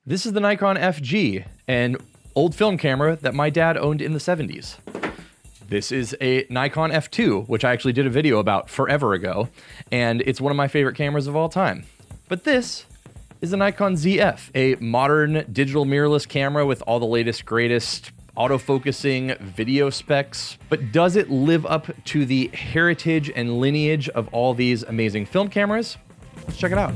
This is the Nikon FG, an old film camera that my dad owned in the 70s. This is a Nikon F2, which I actually did a video about forever ago, and it's one of my favorite cameras of all time. But this is the Nikon ZF, a modern digital mirrorless camera with all the latest, greatest autofocusing video specs. But does it live up to the heritage and lineage of all these amazing film cameras? Let's check it out.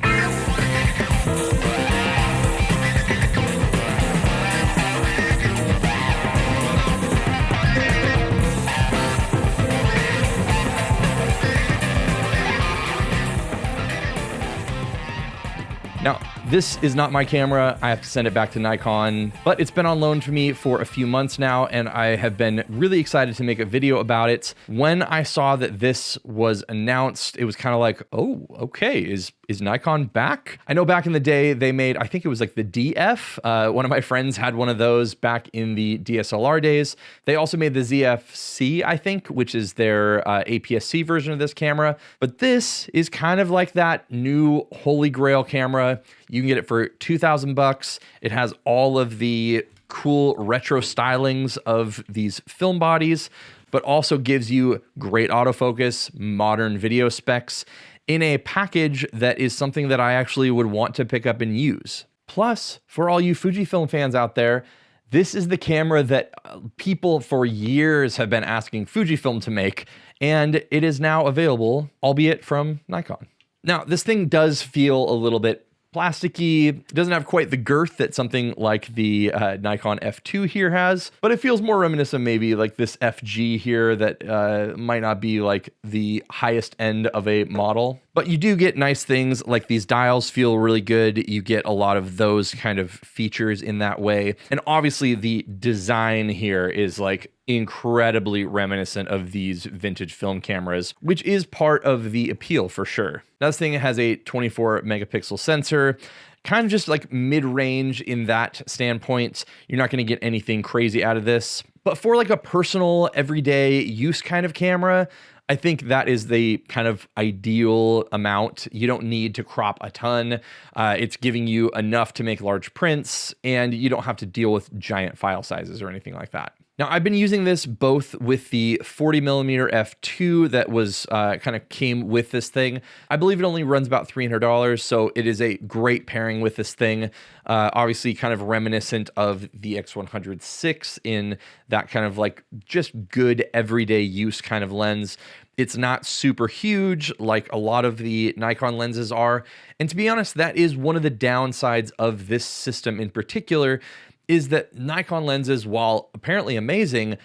Now, this is not my camera. I have to send it back to Nikon, but it's been on loan to me for a few months now, and I have been really excited to make a video about it. When I saw that this was announced, it was kind of like, oh, okay, is Nikon back? I know back in the day they made, I think it was like the DF. One of my friends had one of those back in the DSLR days. They also made the ZF-C, I think, which is their APS-C version of this camera. But this is kind of like that new holy grail camera. You can get it for $2,000. It has all of the cool retro stylings of these film bodies, but also gives you great autofocus, modern video specs, in a package that is something that I actually would want to pick up and use. Plus, for all you Fujifilm fans out there, this is the camera that people for years have been asking Fujifilm to make, and it is now available, albeit from Nikon. Now, this thing does feel a little bit plasticky. It doesn't have quite the girth that something like the Nikon F2 here has, but it feels more reminiscent maybe like this FG here that might not be like the highest end of a model. But you do get nice things like these dials feel really good. You get a lot of those kind of features in that way. And obviously the design here is like incredibly reminiscent of these vintage film cameras, which is part of the appeal for sure. Now, this thing has a 24 megapixel sensor, kind of just like mid-range in that standpoint. You're not going to get anything crazy out of this. But for like a personal, everyday use kind of camera, I think that is the kind of ideal amount. You don't need to crop a ton. It's giving you enough to make large prints, and you don't have to deal with giant file sizes or anything like that. Now, I've been using this both with the 40mm f2 that was kind of came with this thing. I believe it only runs about $300, so it is a great pairing with this thing. Obviously, kind of reminiscent of the X100VI in that kind of like just good everyday use kind of lens. It's not super huge like a lot of the Nikon lenses are. And to be honest, that is one of the downsides of this system in particular, is that Nikon lenses, while apparently amazing,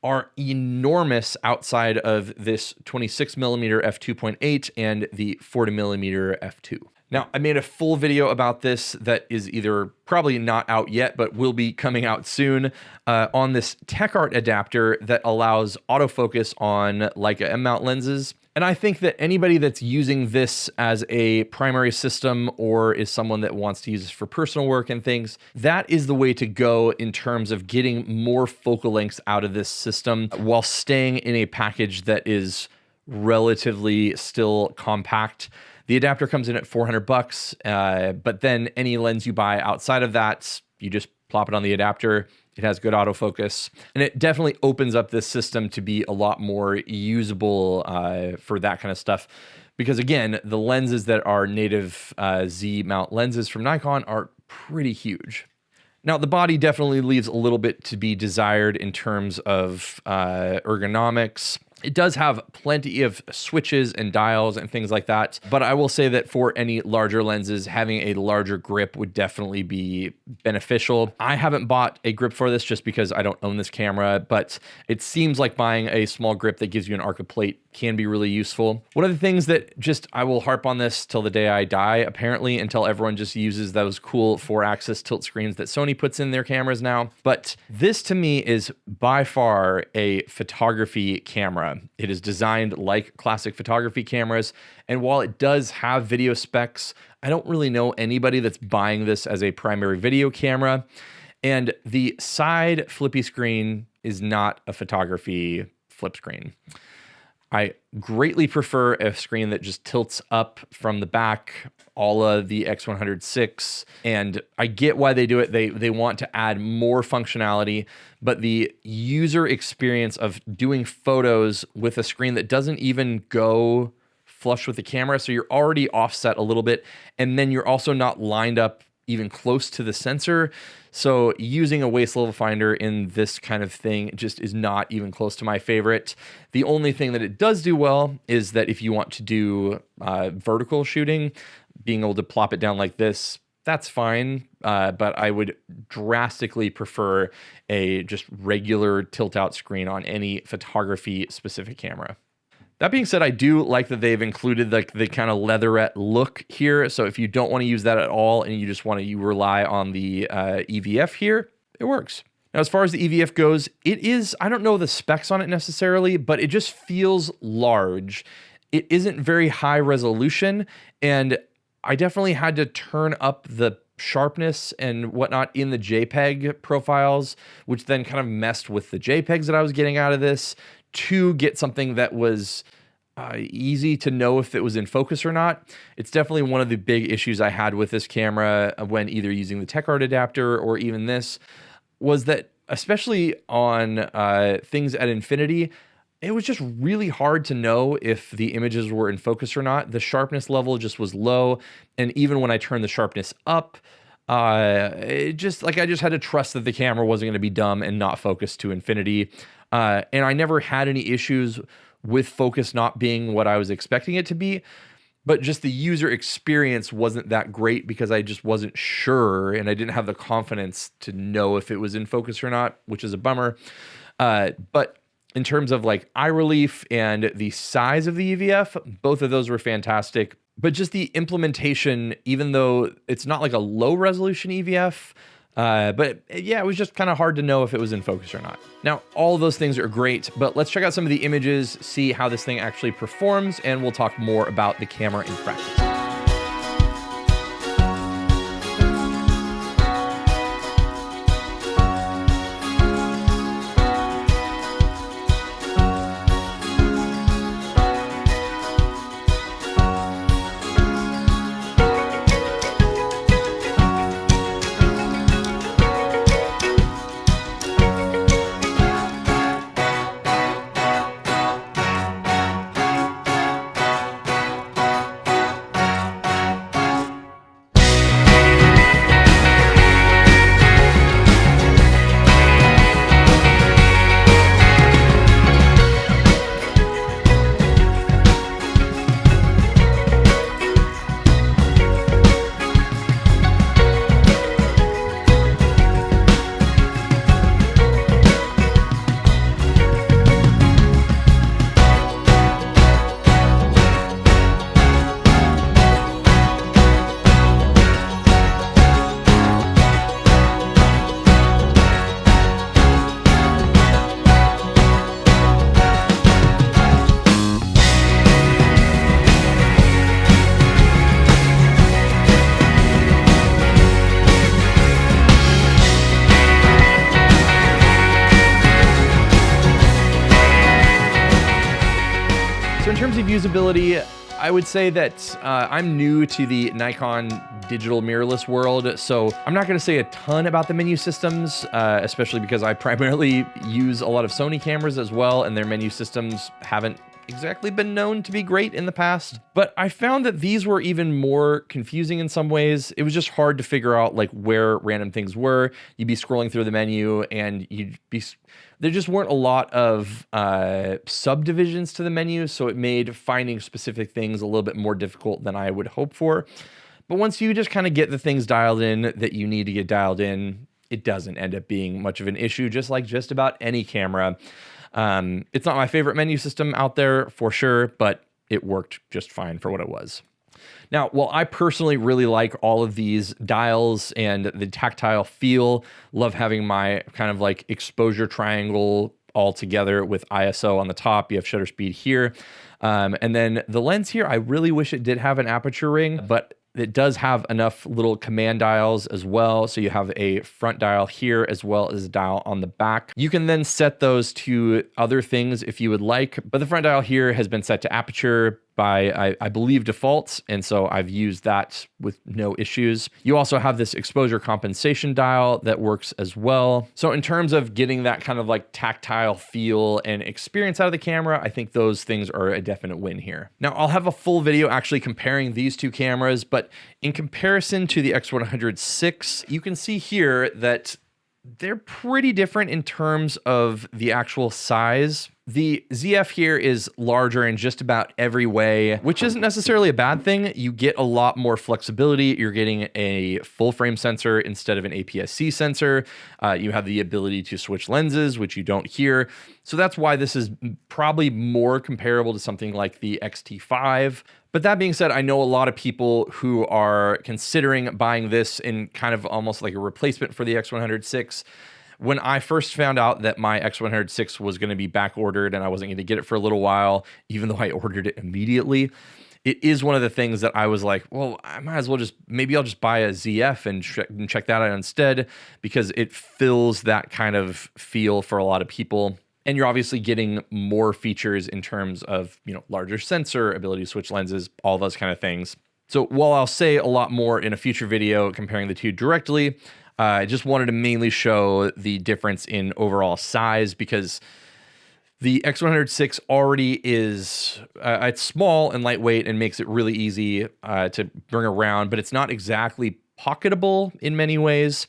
are enormous outside of this 26mm f2.8 and the 40mm f2. Now, I made a full video about this that is either probably not out yet, but will be coming out soon on this TechArt adapter that allows autofocus on Leica M-mount lenses. And I think that anybody that's using this as a primary system or is someone that wants to use this for personal work and things, that is the way to go in terms of getting more focal lengths out of this system while staying in a package that is relatively still compact. The adapter comes in at $400, but then any lens you buy outside of that, you just plop it on the adapter. It has good autofocus, and it definitely opens up this system to be a lot more usable for that kind of stuff. Because again, the lenses that are native Z mount lenses from Nikon are pretty huge. Now, the body definitely leaves a little bit to be desired in terms of ergonomics. It does have plenty of switches and dials and things like that, but I will say that for any larger lenses, having a larger grip would definitely be beneficial. I haven't bought a grip for this just because I don't own this camera, but it seems like buying a small grip that gives you an Arca plate can be really useful. One of the things that just, I will harp on this till the day I die, apparently, until everyone just uses those cool 4-axis tilt screens that Sony puts in their cameras now. But this to me is by far a photography camera. It is designed like classic photography cameras. And while it does have video specs, I don't really know anybody that's buying this as a primary video camera. And the side flippy screen is not a photography flip screen. I greatly prefer a screen that just tilts up from the back, all of the X106. And I get why they do it. They want to add more functionality, but the user experience of doing photos with a screen that doesn't even go flush with the camera, so you're already offset a little bit, and then you're also not lined up even close to the sensor. So using a waist level finder in this kind of thing just is not even close to my favorite. The only thing that it does do well is that if you want to do vertical shooting, being able to plop it down like this, that's fine. But I would drastically prefer a just regular tilt out screen on any photography specific camera. That being said, I do like that they've included the kind of leatherette look here. So if you don't want to use that at all and you just want to rely on the EVF here, it works. Now, as far as the EVF goes, it is, I don't know the specs on it necessarily, but it just feels large. It isn't very high resolution, and I definitely had to turn up the sharpness and whatnot in the JPEG profiles, which then kind of messed with the JPEGs that I was getting out of this, to get something that was easy to know if it was in focus or not. It's definitely one of the big issues I had with this camera when either using the TechArt adapter or even this, was that especially on things at infinity, it was just really hard to know if the images were in focus or not. The sharpness level just was low, and even when I turned the sharpness up, it just I just had to trust that the camera wasn't going to be dumb and not focus to infinity. And I never had any issues with focus not being what I was expecting it to be, but just the user experience wasn't that great because I just wasn't sure, and I didn't have the confidence to know if it was in focus or not, which is a bummer. But in terms of like eye relief and the size of the EVF, both of those were fantastic. But just the implementation, even though it's not like a low resolution EVF, but yeah, it was just kind of hard to know if it was in focus or not. Now, all of those things are great, but let's check out some of the images, see how this thing actually performs, and we'll talk more about the camera in practice. So in terms of usability, I would say that I'm new to the Nikon digital mirrorless world, so I'm not going to say a ton about the menu systems, especially because I primarily use a lot of Sony cameras as well, and their menu systems haven't exactly been known to be great in the past. But I found that these were even more confusing in some ways. It was just hard to figure out like where random things were. You'd be scrolling through the menu and there just weren't a lot of subdivisions to the menu, so it made finding specific things a little bit more difficult than I would hope for. But once you just kind of get the things dialed in that you need to get dialed in, it doesn't end up being much of an issue, just like just about any camera. It's not my favorite menu system out there for sure, but it worked just fine for what it was. Now, while I personally really like all of these dials and the tactile feel, love having my kind of like exposure triangle all together with ISO on the top, you have shutter speed here. And then the lens here, I really wish it did have an aperture ring, but It does have enough little command dials as well. So you have a front dial here as well as a dial on the back. You can then set those to other things if you would like, but the front dial here has been set to aperture by, I believe, default. And so I've used that with no issues. You also have this exposure compensation dial that works as well. So in terms of getting that kind of like tactile feel and experience out of the camera, I think those things are a definite win here. Now I'll have a full video actually comparing these two cameras, but in comparison to the X100VI, you can see here that they're pretty different in terms of the actual size. The ZF here is larger in just about every way, which isn't necessarily a bad thing. You get a lot more flexibility. You're getting a full frame sensor instead of an APS-C sensor. You have the ability to switch lenses, which you don't here. So that's why this is probably more comparable to something like the X-T5. But that being said, I know a lot of people who are considering buying this in kind of almost like a replacement for the X100VI. When I first found out that my X100VI was going to be back ordered and I wasn't going to get it for a little while, even though I ordered it immediately, it is one of the things that I was like, well, I might as well maybe I'll just buy a ZF and check that out instead, because it fills that kind of feel for a lot of people. And you're obviously getting more features in terms of, larger sensor, ability to switch lenses, all those kind of things. So while I'll say a lot more in a future video comparing the two directly, I just wanted to mainly show the difference in overall size, because the X100VI already is, it's small and lightweight and makes it really easy to bring around, but it's not exactly pocketable in many ways.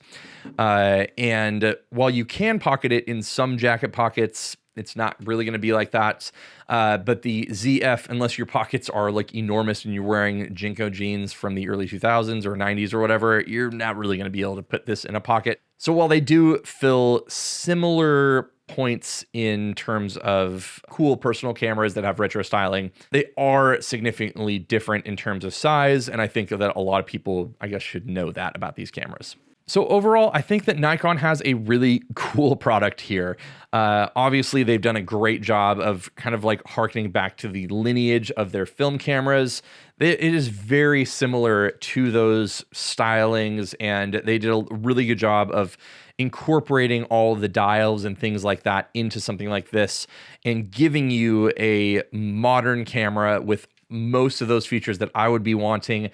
And while you can pocket it in some jacket pockets, it's not really going to be like that. But the ZF, unless your pockets are like enormous and you're wearing Jinko jeans from the early 2000s or 90s or whatever, you're not really going to be able to put this in a pocket. So while they do fill similar points in terms of cool personal cameras that have retro styling, they are significantly different in terms of size. And I think that a lot of people, I guess, should know that about these cameras. So overall, I think that Nikon has a really cool product here. Obviously, they've done a great job of kind of like harkening back to the lineage of their film cameras. It is very similar to those stylings, and they did a really good job of incorporating all the dials and things like that into something like this and giving you a modern camera with most of those features that I would be wanting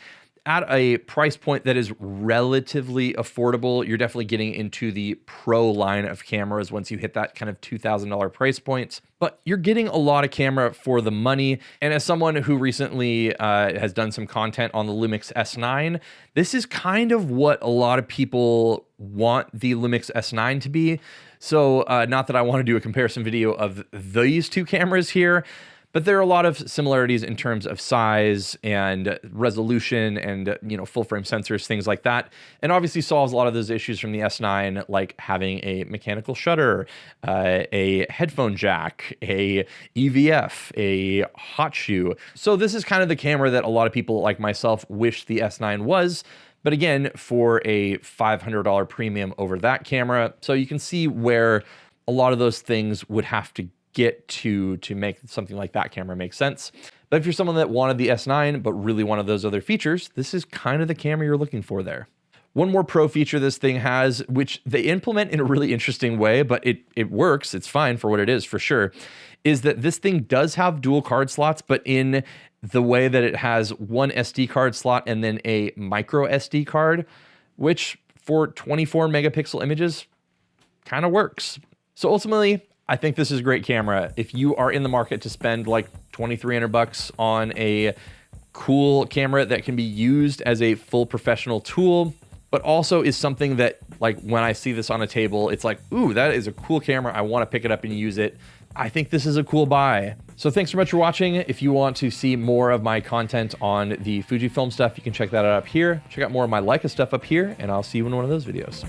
at a price point that is relatively affordable. You're definitely getting into the pro line of cameras once you hit that kind of $2,000 price point. But you're getting a lot of camera for the money. And as someone who recently has done some content on the Lumix S9, this is kind of what a lot of people want the Lumix S9 to be. So not that I want to do a comparison video of these two cameras here, but there are a lot of similarities in terms of size and resolution and, full frame sensors, things like that. And obviously solves a lot of those issues from the S9, like having a mechanical shutter, a headphone jack, a EVF, a hot shoe. So this is kind of the camera that a lot of people like myself wish the S9 was. But again, for a $500 premium over that camera. So you can see where a lot of those things would have to get to make something like that camera make sense. But if you're someone that wanted the S9 but really wanted those other features, this is kind of the camera you're looking for there. One more pro feature this thing has, which they implement in a really interesting way, but it works, it's fine for what it is for sure, is that this thing does have dual card slots, but in the way that it has one SD card slot and then a micro SD card, which for 24 megapixel images kind of works. So ultimately, I think this is a great camera. If you are in the market to spend like $2,300 on a cool camera that can be used as a full professional tool, but also is something that, like, when I see this on a table, it's like, ooh, that is a cool camera. I want to pick it up and use it. I think this is a cool buy. So thanks so much for watching. If you want to see more of my content on the Fujifilm stuff, you can check that out up here. Check out more of my Leica stuff up here, and I'll see you in one of those videos.